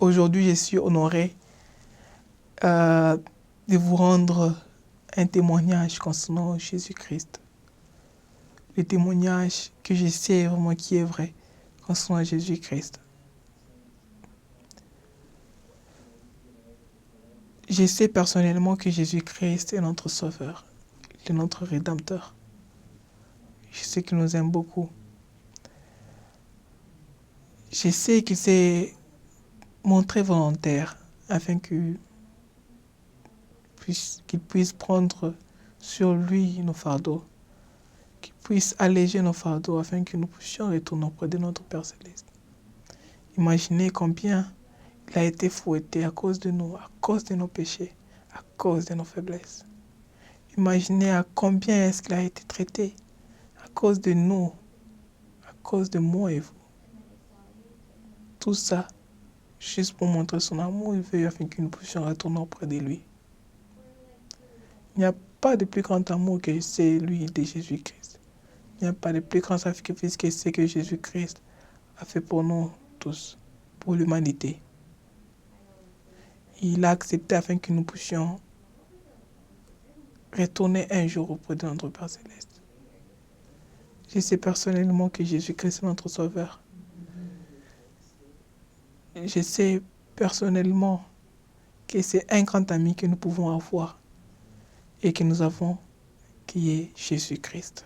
Aujourd'hui, je suis honoré de vous rendre un témoignage concernant Jésus-Christ. Le témoignage que je sais vraiment qui est vrai concernant Jésus-Christ. Je sais personnellement que Jésus-Christ est notre Sauveur, est notre Rédempteur. Je sais qu'il nous aime beaucoup. Je sais qu'il s'est montré volontaire afin qu'il puisse prendre sur lui nos fardeaux, qu'il puisse alléger nos fardeaux afin que nous puissions retourner auprès de notre Père Céleste. Imaginez combien il a été fouetté à cause de nous, à cause de nos péchés, à cause de nos faiblesses. Imaginez à combien est-ce qu'il a été traité à cause de nous, à cause de moi et vous. Tout ça, juste pour montrer son amour, il veut afin que nous puissions retourner auprès de lui. Il n'y a pas de plus grand amour que celui de Jésus-Christ. Il n'y a pas de plus grand sacrifice que ce que Jésus-Christ a fait pour nous tous, pour l'humanité. Il a accepté afin que nous puissions retourner un jour auprès de notre Père Céleste. Je sais personnellement que Jésus-Christ est notre Sauveur. Je sais personnellement que c'est un grand ami que nous pouvons avoir et que nous avons, qui est Jésus-Christ.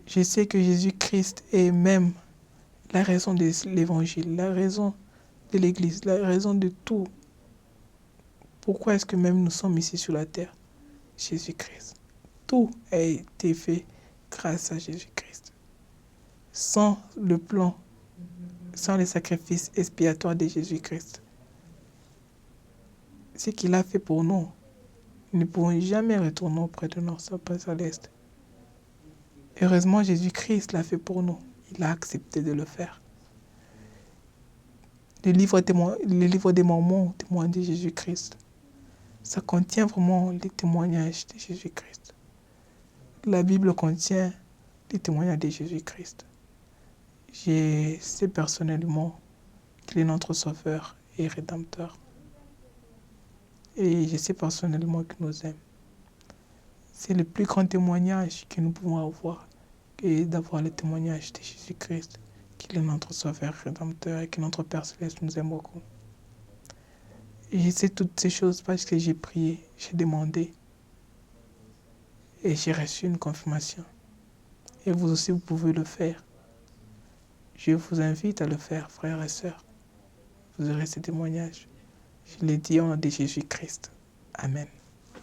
Je sais que Jésus-Christ est même la raison de l'Évangile, la raison de l'Église, la raison de tout. Pourquoi est-ce que même nous sommes ici sur la terre? Jésus-Christ. Tout a été fait grâce à Jésus-Christ. Sans le plan, sans le sacrifice expiatoire de Jésus-Christ, ce qu'il a fait pour nous, nous ne pourrons jamais retourner auprès de notre Père Céleste. Heureusement, Jésus-Christ l'a fait pour nous. Il a accepté de le faire. Le livre des Mormons témoigne de Jésus-Christ. Ça contient vraiment les témoignages de Jésus-Christ. La Bible contient les témoignages de Jésus-Christ. Je sais personnellement qu'il est notre Sauveur et Rédempteur. Et je sais personnellement qu'il nous aime. C'est le plus grand témoignage que nous pouvons avoir, et d'avoir le témoignage de Jésus-Christ, qu'il est notre Sauveur, Rédempteur et que notre Père Céleste nous aime beaucoup. Et je sais toutes ces choses parce que j'ai prié, j'ai demandé et j'ai reçu une confirmation. Et vous aussi, vous pouvez le faire. Je vous invite à le faire, frères et sœurs. Vous aurez ces témoignages. Je l'ai dit au nom de Jésus-Christ. Amen.